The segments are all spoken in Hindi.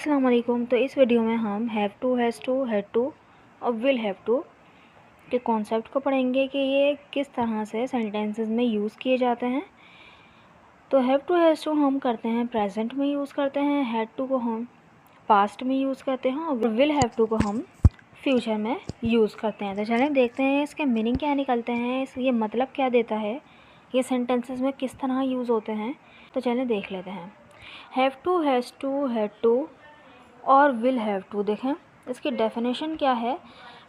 अस्सलाम वालेकुम। तो इस वीडियो में हम have to, has to, had to और विल हैव टू के कॉन्सेप्ट को पढ़ेंगे कि ये किस तरह से सेंटेंसेस में यूज़ किए जाते हैं। तो हैव टू, हैज़ टू हम करते हैं प्रेजेंट में यूज़ करते हैं, हैड टू को हम पास्ट में यूज़ करते हैं और विल हैव टू को हम फ्यूचर में यूज़ करते हैं। तो चलें देखते हैं इसके मीनिंग क्या निकलते हैं, ये मतलब क्या देता है, ये सेंटेंसेस में किस तरह यूज़ होते हैं। तो चलें देख लेते हैं। Have to, has to, had to और विल हैव टू देखें इसकी डेफिनेशन क्या है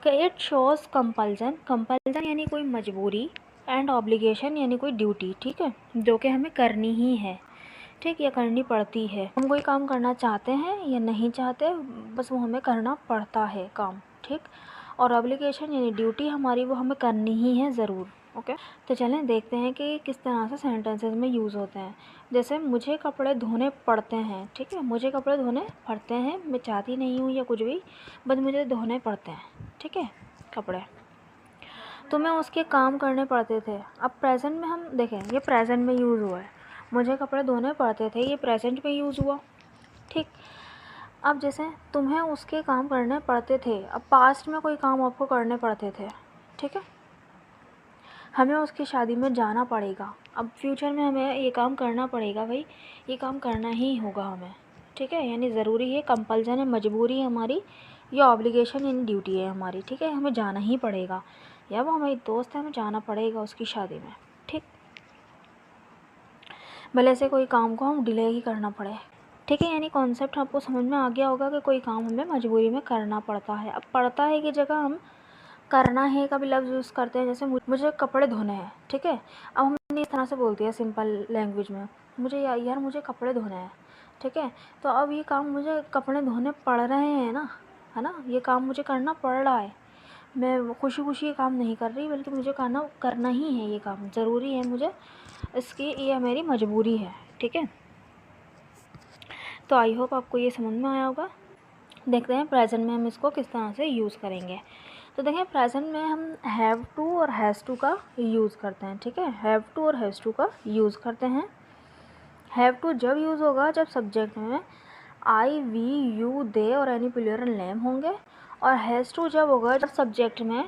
कि इट शोज़ कंपल्सन। कंपल्सन यानी कोई मजबूरी, एंड ऑब्लिगेशन यानी कोई ड्यूटी, ठीक है, जो कि हमें करनी ही है, ठीक, या करनी पड़ती है। हम कोई काम करना चाहते हैं या नहीं चाहते, बस वो हमें करना पड़ता है काम, ठीक। और ऑब्लिगेशन यानी ड्यूटी हमारी, वो हमें करनी ही है ज़रूर। ओके, तो चलें देखते हैं कि किस तरह से सेंटेंसेस में यूज़ होते हैं। जैसे मुझे कपड़े धोने पड़ते हैं, ठीक है, मुझे कपड़े धोने पड़ते हैं, मैं चाहती नहीं हूँ या कुछ भी, बस मुझे धोने पड़ते हैं, ठीक है, कपड़े। तो मैं उसके काम करने पड़ते थे। अब प्रेजेंट में हम देखें, ये प्रेजेंट में यूज़ हुआ है, मुझे कपड़े धोने पड़ते थे, ये प्रेजेंट में यूज़ हुआ, ठीक। अब जैसे तुम्हें उसके काम करने पड़ते थे, अब पास्ट में कोई काम आपको करने पड़ते थे, ठीक है, हमें उसकी शादी में जाना पड़ेगा। अब फ्यूचर में हमें ये काम करना पड़ेगा, भाई ये काम करना ही होगा हमें, ठीक है, यानी ज़रूरी है, कंपल्सन है, मजबूरी है हमारी, या ऑब्लिगेशन यानी ड्यूटी है हमारी, ठीक है, हमें जाना ही पड़ेगा, या वो हमारी दोस्त है, हमें जाना पड़ेगा उसकी शादी में, ठीक। भले से कोई काम को हम डिले ही करना पड़े, ठीक है, यानी कॉन्सेप्ट आपको समझ में आ गया होगा कि कोई काम हमें मजबूरी में करना पड़ता है। अब पड़ता है की जगह हम करना है का भी लफ्ज़ यूज़ करते हैं। जैसे मुझे कपड़े धोने हैं, ठीक है, अब हमने इस तरह से बोलती है सिंपल लैंग्वेज में, मुझे यार मुझे कपड़े धोने हैं, ठीक है, तो अब ये काम मुझे कपड़े धोने पड़ रहे हैं ना, है ना, ये काम मुझे करना पड़ रहा है, मैं खुशी खुशी ये काम नहीं कर रही, बल्कि मुझे करना ही है, ये काम ज़रूरी है मुझे, इसकी ये मेरी मजबूरी है, ठीक है। तो आई होप आपको ये समझ में आया होगा। देखते हैं प्रेजेंट में हम इसको किस तरह से यूज़ करेंगे। तो देखें प्रेजेंट में हम हैव टू और हैज़ टू का यूज़ करते हैं, ठीक है, हैव टू और हैज़ टू का यूज़ करते हैं। हैव टू जब यूज़ होगा जब सब्जेक्ट में आई, वी, यू, दे और एनी प्लूरल नेम होंगे, और हैज़ टू जब होगा जब सब्जेक्ट में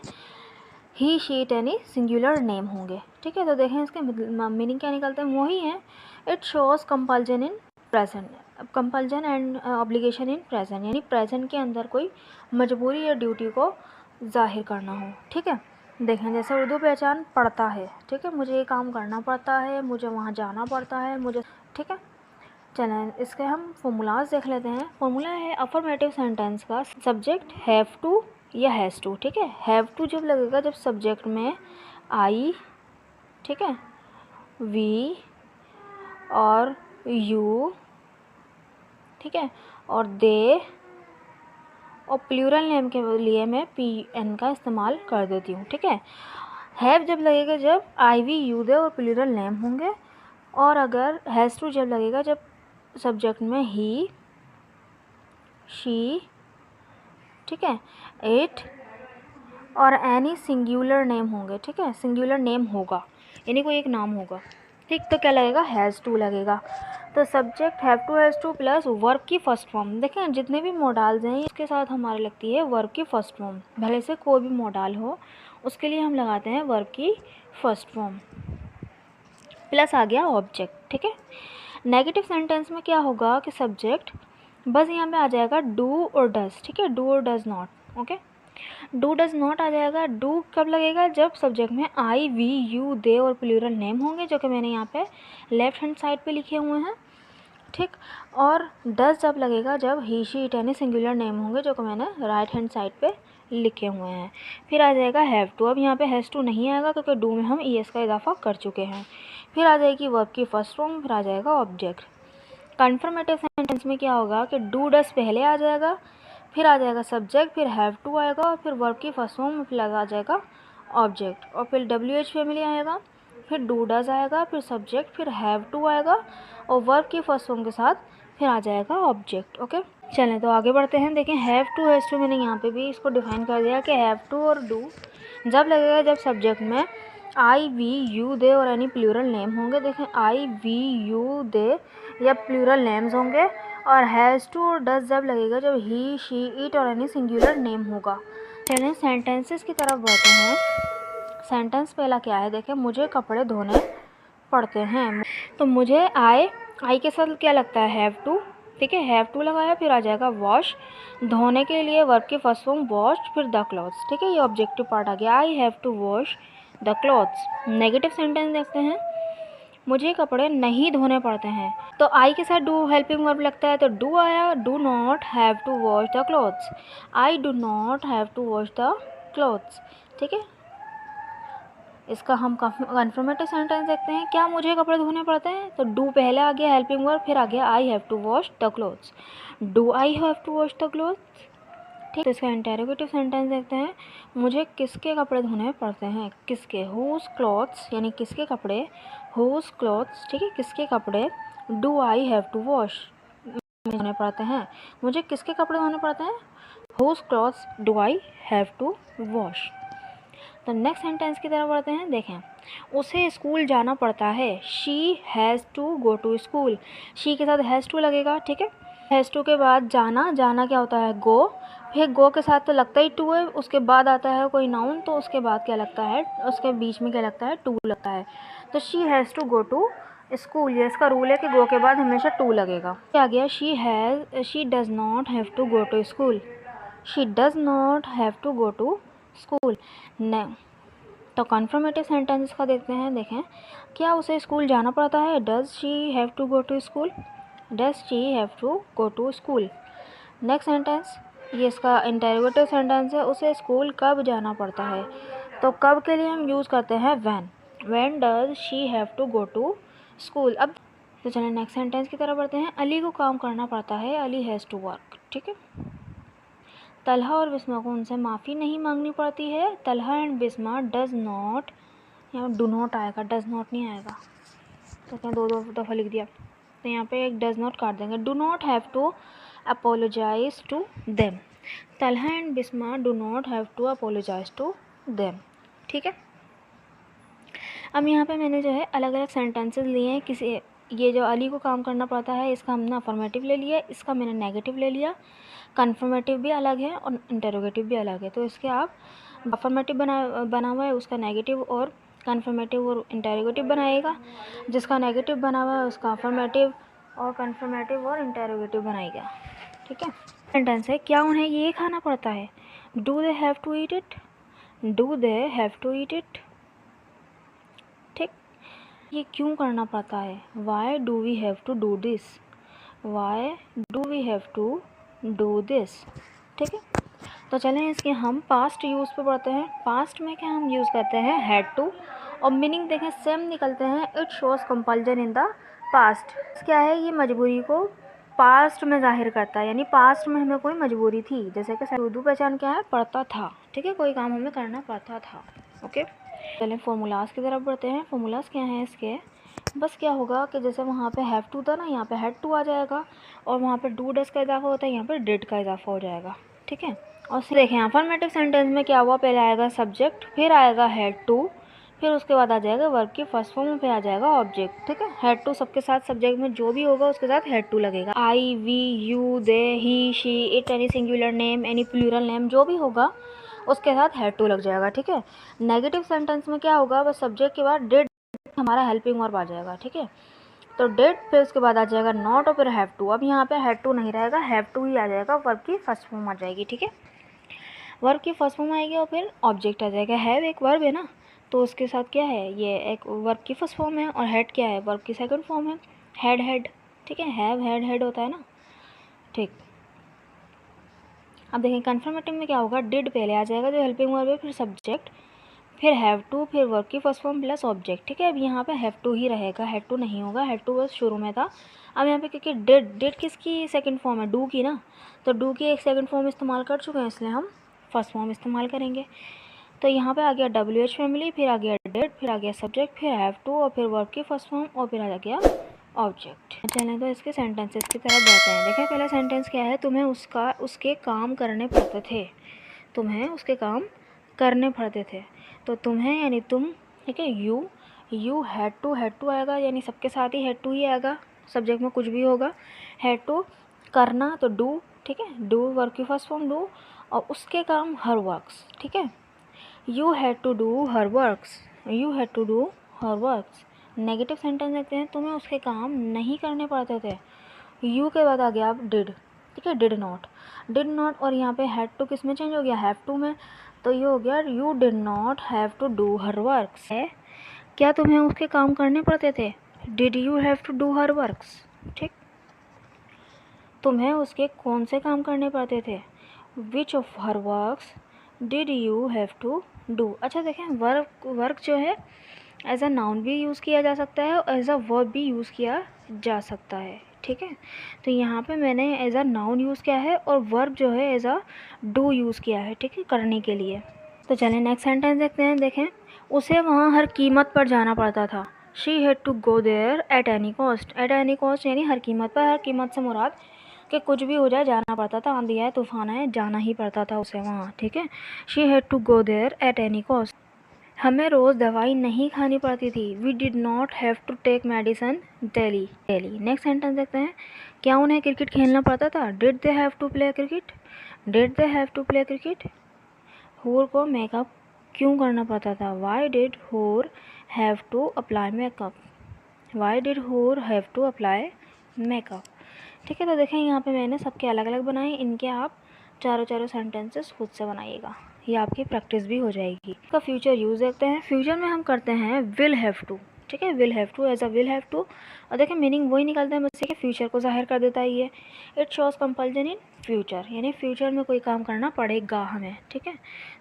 he, she, it any singular name होंगे, ठीक है। तो देखें इसके मीनिंग क्या निकलते हैं, वही हैं। It shows compulsion in present, compulsion and obligation in present, यानी प्रेजेंट के अंदर कोई मजबूरी या ड्यूटी को ज़ाहिर करना हो, ठीक है। देखें जैसे उर्दू पहचान पड़ता है, ठीक है, मुझे ये काम करना पड़ता है, मुझे वहाँ जाना पड़ता है, मुझे, ठीक है। चलें इसके हम फॉर्मूलाज देख लेते हैं। फॉर्मूला है अफर्मेटिव सेंटेंस का सब्जेक्ट हैव टू या हैज़ टू, ठीक है। हैव टू जब लगेगा जब सब्जेक्ट में आई, ठीक है, वी और यू, ठीक है, और दे, और प्लूरल नेम के लिए मैं पी एन का इस्तेमाल कर देती हूँ, ठीक है। हैव जब लगेगा जब आई, वी, यू, दे और प्लूरल नेम होंगे, और अगर हैज़ टू जब लगेगा जब सब्जेक्ट में ही, शी, ठीक है, इट और एनी सिंगुलर नेम होंगे, ठीक है, सिंगुलर नेम होगा यानी कोई एक नाम होगा, ठीक। तो क्या लगेगा, हैज़ टू लगेगा। तो subject have to, has to plus verb की फर्स्ट फॉर्म, देखें जितने भी मोडाल्स हैं इसके साथ हमारे लगती है वर्ब की फर्स्ट फॉर्म, भले से कोई भी मोडाल हो उसके लिए हम लगाते हैं वर्ब की फर्स्ट फॉर्म, प्लस आ गया ऑब्जेक्ट, ठीक है। नेगेटिव सेंटेंस में क्या होगा कि सब्जेक्ट बस यहाँ पे आ जाएगा डू और डज, ठीक है, डू और does not, okay, do does not आ जाएगा। डू कब लगेगा जब सब्जेक्ट में आई, वी, यू, दे और प्लूरल नेम होंगे, जो कि मैंने यहाँ पे लेफ्ट हैंड साइड पे लिखे हुए हैं, ठीक। और डज जब लगेगा जब he, she, it any singular name होंगे, जो कि मैंने राइट हैंड साइड पे लिखे हुए हैं। फिर आ जाएगा हैव टू, अब यहाँ पे हैज़ टू नहीं आएगा क्योंकि डू में हम ईएस का इजाफा कर चुके हैं। फिर आ जाएगी वर्ब की फर्स्ट फॉर्म, फिर आ जाएगा ऑब्जेक्ट। कन्फर्मेटिव सेंटेंस में क्या होगा कि डू डज पहले आ जाएगा, फिर आ जाएगा सब्जेक्ट, फिर हैव टू आएगा, और फिर वर्ब की फर्स्ट फॉर्म में फिर आ जाएगा ऑब्जेक्ट, और फिर WH फैमिली आएगा, फिर डू डज आएगा, फिर सब्जेक्ट, फिर हैव टू आएगा, और वर्ब की फर्स्ट फॉर्म के साथ फिर आ जाएगा ऑब्जेक्ट, ओके। चलें तो आगे बढ़ते हैं। देखें हैव टू, हैज़ टू मैंने यहाँ पे भी इसको डिफाइन कर दिया कि हैव टू और डू जब लगेगा जब सब्जेक्ट में आई, वी, यू, दे और एनी प्लूरल नेम होंगे। देखें आई, वी, यू, दे या प्लूरल नेम्स होंगे, और हैज़ टू और डज जब लगेगा जब ही, शी, इट और एनी सिंगुलर नेम होगा। चलिए सेंटेंसेस की तरफ बढ़ते हैं। सेंटेंस पहला क्या है, देखें, मुझे कपड़े धोने पड़ते हैं। तो मुझे आई के साथ क्या लगता है, हैव टू, ठीक है, हैव टू लगाया, फिर आ जाएगा वॉश, धोने के लिए वर्ब की फर्स्ट फॉर्म वॉश, फिर द क्लॉथ्स, ठीक है, ये ऑब्जेक्टिव पार्ट आ गया, I have to wash the clothes. Negative sentence देखते हैं, मुझे कपड़े नहीं धोने पड़ते हैं। तो आई के साथ डू हेल्पिंग वर्ब लगता है, तो डू आया, do not have to wash the clothes, I do not have to wash the clothes, ठीक है। इसका हम कन्फर्मेटिव सेंटेंस देखते हैं, क्या मुझे कपड़े धोने पड़ते हैं, तो डू पहले आ गया हेल्पिंग वर्ब, फिर आ गया I have to wash the clothes, do I have to wash the clothes, ठीक। तो इसका इंटेरोगेटिव सेंटेंस देखते हैं, मुझे किसके कपड़े धोने पड़ते हैं, किसके, हुज क्लॉथ्स, यानी किसके कपड़े, हुज क्लॉथ्स, ठीक है, किसके कपड़े, do I have to wash धोने पड़ते हैं, मुझे किसके कपड़े धोने पड़ते हैं, whose clothes do I have to wash. तो नेक्स्ट सेंटेंस की तरफ बढ़ते हैं, देखें, उसे स्कूल जाना पड़ता है, she has to go to school, she के साथ हैज़ टू लगेगा, ठीक है। हैज़ टू के बाद जाना, जाना क्या होता है, गो, फिर गो के साथ तो लगता ही टू है, उसके बाद आता है कोई नाउन, तो उसके बाद क्या लगता है, उसके बीच में क्या लगता है, टू लगता है। तो she has to go to school, ये इसका रूल है कि गो के बाद हमेशा टू लगेगा। क्या गया, she does not have to go to school, she does not have to go to school. न तो कन्फर्मेटिव सेंटेंस का देखते हैं, देखें, क्या उसे स्कूल जाना पड़ता है, does she have to go to school, does she have to go to school. Next sentence, ये इसका इंटेरोगेटिव सेंटेंस है, उसे स्कूल कब जाना पड़ता है, तो कब के लिए हम यूज़ करते हैं when does she have to go to school. अब तो चलिए नेक्स्ट सेंटेंस की तरफ बढ़ते हैं, अली को काम करना पड़ता है, अली हैज़ टू वर्क, ठीक है। तलहा और बिस्मा को उनसे माफ़ी नहीं मांगनी पड़ती है, Talha and Bisma does not, यहाँ डू नॉट आएगा, डज़ नॉट नहीं आएगा, तो क्या दो दफ़ा लिख दिया, तो यहाँ पे एक डज़ नॉट काट देंगे, do not have to apologise to them, Talha and Bisma do not have to apologise to them, ठीक है। अब यहाँ पे मैंने जो है अलग अलग सेंटेंसेस लिए हैं, किसी, ये जो अली को काम करना पड़ता है, इसका हमने अफर्मेटिव ले लिया, इसका मैंने नेगेटिव ले लिया, कन्फर्मेटिव भी अलग है और इंटेरोगेटिव भी अलग है, तो इसके आप अफर्मेटिव बना हुआ है, उसका नेगेटिव और कन्फर्मेटिव और इंटेरोगेटिव बनाएगा, जिसका नेगेटिव बना हुआ है उसका अफर्मेटिव और कन्फर्मेटिव और इंटेरोगेटिव बनाएगा, ठीक है। सेंटेंस है, क्या उन्हें ये खाना पड़ता है, do they have to eat it, do they have to eat it, ठीक। ये क्यों करना पड़ता है, why do we have to do this, why do we have to do this, ठीक है। तो चलें इसके हम पास्ट यूज़ पे पढ़ते हैं। पास्ट में क्या हम यूज़ करते हैं, हैड टू, और मीनिंग देखें सेम निकलते हैं, it shows compulsion in the past, क्या है, ये मजबूरी को पास्ट में जाहिर करता है, यानी पास्ट में हमें कोई मजबूरी थी, जैसे कि उर्दू पहचान क्या है, पढ़ता था, ठीक है, कोई काम हमें करना पड़ता था, ओके। चलें फॉर्मूलाज की तरफ बढ़ते हैं। फॉर्मूलाज क्या हैं इसके, बस क्या होगा कि जैसे वहाँ पे हैव टू था ना, यहाँ पे हैड टू आ जाएगा, और वहाँ पे डू डस का इजाफा होता है, यहाँ पे डिड का इजाफा हो जाएगा, ठीक है। और देखें अफर्मेटिव सेंटेंस में क्या हुआ, पहले आएगा सब्जेक्ट, फिर आएगा हैड टू, फिर उसके बाद आ जाएगा वर्ब की फर्स्ट फॉर्म, फिर आ जाएगा ऑब्जेक्ट, ठीक है। हैड टू सबके साथ सब्जेक्ट में जो भी होगा उसके साथ हैड टू लगेगा, I, we, you, they, he, she, it, any singular name, any plural name, जो भी होगा उसके साथ हैड टू लग जाएगा, ठीक है। नेगेटिव सेंटेंस में क्या होगा, बस सब्जेक्ट के बाद डिड हमारा हेल्पिंग वर्ब आ जाएगा, ठीक है। तो डिड, फिर उसके बाद आ जाएगा नॉट और फिर हैव टू। अब यहाँ पे हैव टू नहीं रहेगा, हैव टू ही आ जाएगा, वर्ब की फर्स्ट फॉर्म आ जाएगी, ठीक है। वर्ब की फर्स्ट फॉर्म आएगी और फिर ऑब्जेक्ट आ जाएगा। हैव एक वर्ब है ना, तो उसके साथ क्या है, ये एक वर्ब की फर्स्ट फॉर्म है, और हैड क्या है, वर्ब की सेकंड फॉर्म है, हैड, ठीक है। हैव हैड होता है ना, ठीक। अब देखें कन्फर्मेटिव में क्या होगा, डिड पहले आ जाएगा जो हेल्पिंग वर्ब है, फिर सब्जेक्ट, फिर हैव टू, फिर वर्ब की फर्स्ट फॉर्म प्लस ऑब्जेक्ट, ठीक है। अब यहाँ पे हैव टू ही रहेगा, हैड टू नहीं होगा, हैड टू बस शुरू में था। अब यहाँ पे क्योंकि डिड किसकी सेकंड फॉर्म है, डू की ना, तो डू की एक सेकंड फॉर्म इस्तेमाल कर चुके हैं, इसलिए हम फर्स्ट फॉर्म इस्तेमाल करेंगे। तो यहाँ पे आ गया WH फैमिली, फिर आ गया डिड, फिर आ गया सब्जेक्ट, फिर हैव टू, और फिर वर्ब की फर्स्ट फॉर्म, और फिर आ गया ऑब्जेक्ट। चलें तो इसके सेंटेंसेस की तरफ बढ़ते हैं। देखिए पहला सेंटेंस क्या है, तुम्हें उसके काम करने पड़ते थे, तुम्हें उसके काम करने पड़ते थे, तो तुम्हें यानी तुम, ठीक है। यू हैड टू आएगा, यानी सबके साथ ही हैड टू ही आएगा, सब्जेक्ट में कुछ भी होगा। हैड टू करना तो डू, ठीक है, डू वर्ब की फर्स्ट फॉर्म डू, और उसके काम हर वर्क्स, ठीक है। You had to do her works, you had to do her works. Negative sentence देखते हैं, तुम्हें उसके काम नहीं करने पड़ते थे। यू के बाद आ गया अब डिड, ठीक है, डिड नॉट, डिड नॉट, और यहाँ पे हैड टू किस में चेंज हो गया, हैव टू में, तो ये हो गया you did not have to do her works. है क्या तुम्हें उसके काम करने पड़ते थे, did you have to do her works, ठीक। तुम्हें उसके कौन से काम करने पड़ते थे, which of her works did you have to do. अच्छा देखें, वर्क जो है एज अ नाउन भी यूज़ किया जा सकता है और एज अ वर्ब भी यूज़ किया जा सकता है, ठीक है। तो यहाँ पे मैंने एज अ नाउन यूज़ किया है और वर्ब जो है एज अ डू यूज़ किया है, ठीक है, करने के लिए। तो चलें नेक्स्ट सेंटेंस देखते हैं। देखें, उसे वहाँ हर कीमत पर जाना पड़ता था। She had to go there at any cost, at any cost यानी हर कीमत पर, हर कीमत से मुराद कि कुछ भी हो जाए जाना पड़ता था, आंधी आए तूफान आए जाना ही पड़ता था उसे वहाँ, ठीक है। She had to go there at any cost. हमें रोज़ दवाई नहीं खानी पड़ती थी। We did not have to take medicine daily. Next sentence देखते हैं। क्या उन्हें क्रिकेट खेलना पड़ता था, did they have to play cricket, did they have to play cricket. Her को मेकअप क्यों करना पड़ता था, why did her have to apply makeup, why did her have to apply makeup, ठीक है। तो देखें यहाँ पे मैंने सबके अलग अलग बनाए, इनके आप चारों सेंटेंसेस खुद से बनाइएगा, ये आपकी प्रैक्टिस भी हो जाएगी। इसका फ्यूचर यूज़ देखते हैं। फ्यूचर में हम करते हैं विल हैव टू, ठीक है, will have to, as a will have to, और देखें मीनिंग वही निकलता है मुझसे कि फ्यूचर को जाहिर कर देता है ये। It shows compulsion in future, यानी फ्यूचर में कोई काम करना पड़ेगा हमें, ठीक है।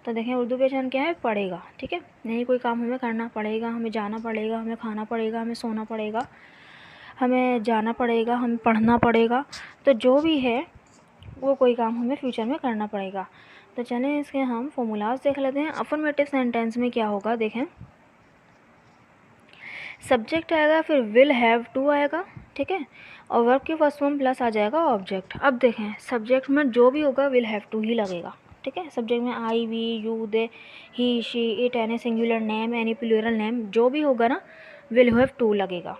तो देखें उर्दू पहचान क्या है, पड़ेगा, ठीक है, नहीं कोई काम हमें करना पड़ेगा, हमें जाना पड़ेगा, हमें खाना पड़ेगा, हमें सोना पड़ेगा, हमें जाना पड़ेगा, हमें पढ़ना पड़ेगा, तो जो भी है वो कोई काम हमें फ्यूचर में करना पड़ेगा। तो चलें इसके हम फॉर्मूलाज देख लेते हैं। अफर्मेटिव सेंटेंस में क्या होगा, देखें, सब्जेक्ट आएगा, फिर विल हैव टू आएगा, ठीक है, और वर्ब की फर्स्ट फॉर्म प्लस आ जाएगा ऑब्जेक्ट। अब देखें सब्जेक्ट में जो भी होगा विल हैव टू ही लगेगा, ठीक है। सब्जेक्ट में I, we, you, they, he, she, it, any singular name, any plural name, जो भी होगा ना विल हैव टू लगेगा।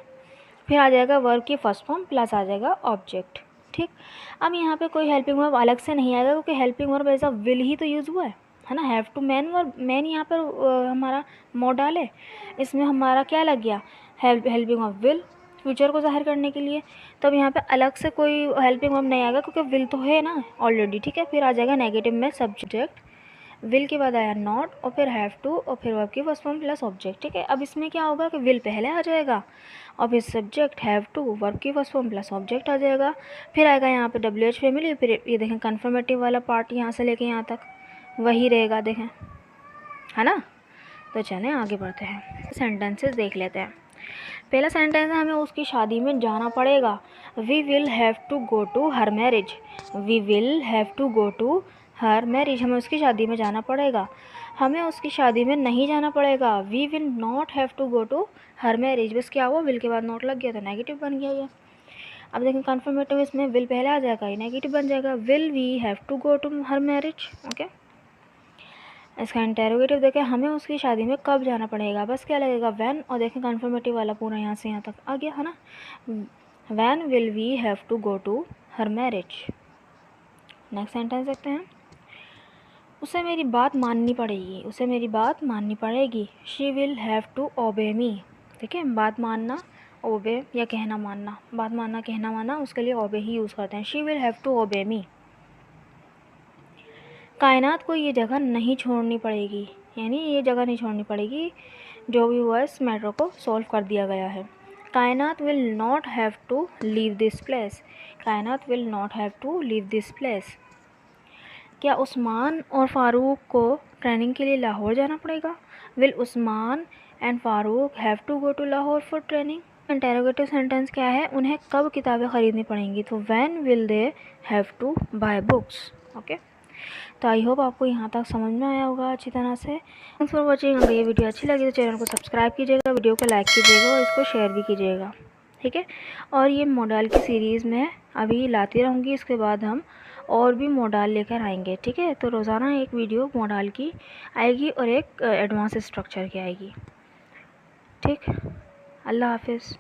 फिर आ जाएगा वर्ब की फर्स्ट फॉर्म प्लस आ जाएगा ऑब्जेक्ट, ठीक। अब यहाँ पे कोई हेल्पिंग वर्ब अलग से नहीं आएगा क्योंकि हेल्पिंग वर्ब ऐसा विल ही तो यूज़ हुआ है ना। Have to main verb, main यहाँ पर हमारा मॉडल है, इसमें हमारा क्या लग गया, हेल्पिंग वर्ब विल, फ्यूचर को जाहिर करने के लिए। तब यहाँ पे अलग से कोई हेल्पिंग वर्ब नहीं आएगा क्योंकि विल तो है ना ऑलरेडी, ठीक है। फिर आ जाएगा नेगेटिव में सब्जेक्ट, विल के बाद आया नॉट और फिर हैव टू और फिर वर्ब की फर्स्ट फॉर्म प्लस ऑब्जेक्ट, ठीक है। अब इसमें क्या होगा कि विल पहले आ जाएगा और फिर सब्जेक्ट हैव टू वर्ब की फर्स्ट फॉर्म प्लस ऑब्जेक्ट आ जाएगा। फिर आएगा यहाँ पे WH फैमिली, फिर ये देखें कन्फर्मेटिव वाला पार्ट यहाँ से लेके यहाँ तक वही रहेगा, देखें, है ना। तो चलें आगे बढ़ते हैं, सेंटेंसेस देख लेते हैं। पहला सेंटेंस है, हमें उसकी शादी में जाना पड़ेगा। We will have to go to her marriage, we will have to go to her marriage, हमें उसकी शादी में जाना पड़ेगा। हमें उसकी शादी में नहीं जाना पड़ेगा, we will not have to go to her marriage, बस क्या हुआ विल के बाद नॉट लग गया तो नेगेटिव बन गया ये। अब देखें कन्फर्मेटिव, इसमें विल पहले आ जाएगा, ये नेगेटिव बन जाएगा, will we have to go to her marriage, okay. इसका इंटेरोगेटिव देखें, हमें उसकी शादी में कब जाना पड़ेगा, बस क्या लगेगा व्हेन, और देखें कन्फर्मेटिव वाला पूरा यहाँ से यहाँ तक आ गया, है ना। When will we have to go to her marriage. Next sentence देखते हैं। उसे मेरी बात माननी पड़ेगी, उसे मेरी बात माननी पड़ेगी। She will have to obey मी, ठीक है, बात मानना, ओबे या कहना मानना, बात मानना कहना मानना, उसके लिए ओबे ही यूज़ करते हैं। She will have to obey मी। कायनात को ये जगह नहीं छोड़नी पड़ेगी, यानी ये जगह नहीं छोड़नी पड़ेगी, जो भी हुआ इस मैटर को सॉल्व कर दिया गया है। Kainat will not have to leave this place, Kainat will not have to leave this place. क्या उस्मान और फ़ारूक को ट्रेनिंग के लिए लाहौर जाना पड़ेगा, will Usman and Farooq have to go to Lahore for training. Interrogative sentence क्या है, उन्हें कब किताबें ख़रीदनी पड़ेंगी, तो when will they have to buy books, okay. तो आई होप आपको यहाँ तक समझ में आया होगा अच्छी तरह से। Thanks for watching. अगर ये वीडियो अच्छी लगी तो चैनल को सब्सक्राइब कीजिएगा, वीडियो को लाइक कीजिएगा और इसको शेयर भी कीजिएगा, ठीक है। और ये मॉडल की सीरीज़ में अभी लाती रहूँगी, इसके बाद हम और भी मॉडल लेकर आएंगे, ठीक है। तो रोज़ाना एक वीडियो मॉडल की आएगी और एक एडवांस स्ट्रक्चर की आएगी, ठीक। अल्लाह हाफिज़।